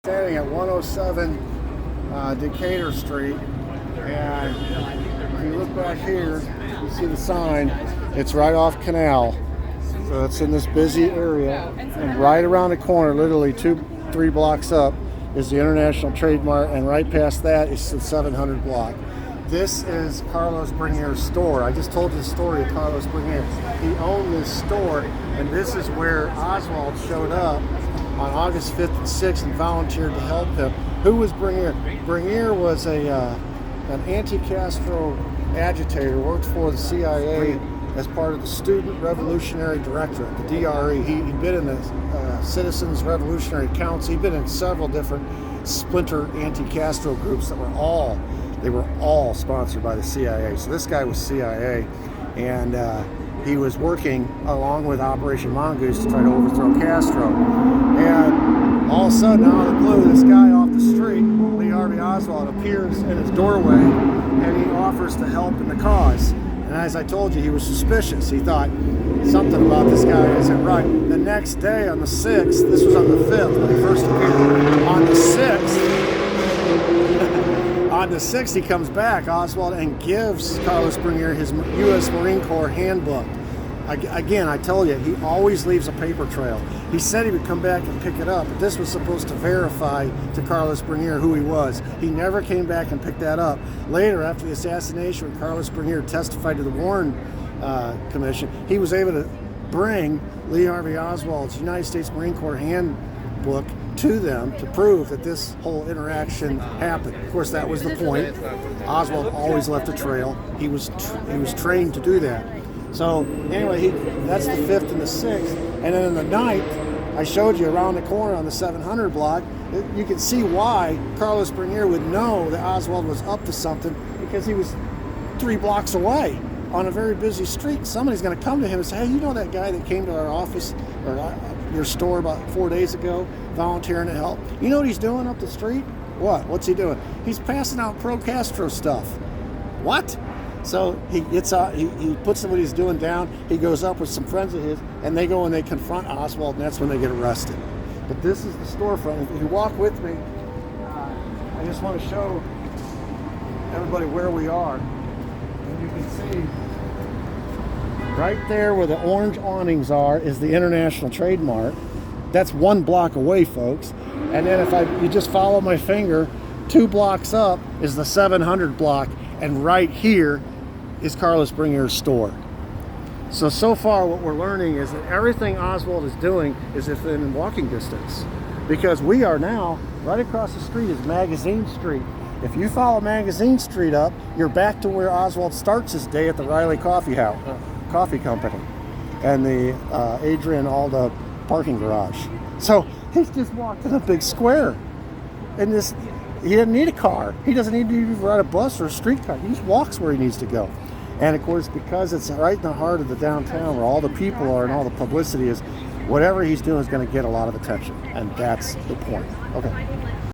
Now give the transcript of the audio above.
Standing at 107 Decatur Street, and if you look back here, you see the sign. It's right off Canal, so it's in this busy area, and right around the corner, literally 2-3 blocks up, is the International Trade Mart, and right past that is the 700 block. This is Carlos Bringier's store. I just told you the story of Carlos Bringuier. He owned this store, and this is where Oswald showed up on August 5th and 6th and volunteered to help him. Who was Bringuier? Bringuier was an anti-Castro agitator, worked for the CIA as part of the Student Revolutionary Directorate, the DRE. He'd been in the Citizens Revolutionary Council. He'd been in several different splinter anti-Castro groups that were all sponsored by the CIA. So this guy was CIA, and he was working along with Operation Mongoose to try to overthrow Castro. And all of a sudden, out of the blue, this guy off the street, Lee Harvey Oswald, appears in his doorway, and he offers to help in the cause. And as I told you, he was suspicious. He thought something about this guy isn't right. The next day, on the 6th, this was on the 5th when he first appeared. On the 6th, he comes back, Oswald, and gives Carlos Bringuier his U.S. Marine Corps handbook. Again, I told you, he always leaves a paper trail. He said he would come back and pick it up, but this was supposed to verify to Carlos Bringuier who he was. He never came back and picked that up. Later, after the assassination, when Carlos Bringuier testified to the Warren Commission, he was able to bring Lee Harvey Oswald's United States Marine Corps handbook to them to prove that this whole interaction happened. Of course, that was the point. Oswald always left a trail. He was trained to do that. So anyway, that's the 5th and the 6th. And then on the 9th, I showed you around the corner on the 700 block, you can see why Carlos Bringuier would know that Oswald was up to something, because he was 3 blocks away on a very busy street. Somebody's going to come to him and say, hey, you know that guy that came to our office or your store about 4 days ago volunteering to help? You know what he's doing up the street? What's he doing? He's passing out pro-Castro stuff. What? So he puts what he's doing down. He goes up with some friends of his, and they go and they confront Oswald, and that's when they get arrested. But this is the storefront. If you walk with me, I just want to show everybody where we are. And you can see right there where the orange awnings are is the International Trade Mart. That's 1 block away, folks. And then if you just follow my finger, 2 blocks up is the 700 block, and right here is Carlos Bringuier's store. So far what we're learning is that everything Oswald is doing is within walking distance, because we are now right across the street is Magazine Street. If you follow Magazine Street up, you're back to where Oswald starts his day at the Riley Coffee Company and the Adrian Alda parking garage. So he's just walked in a big square. And he doesn't need a car. He doesn't need to ride a bus or a streetcar. He just walks where he needs to go. And of course, because it's right in the heart of the downtown where all the people are and all the publicity is, whatever he's doing is going to get a lot of attention. And that's the point. Okay.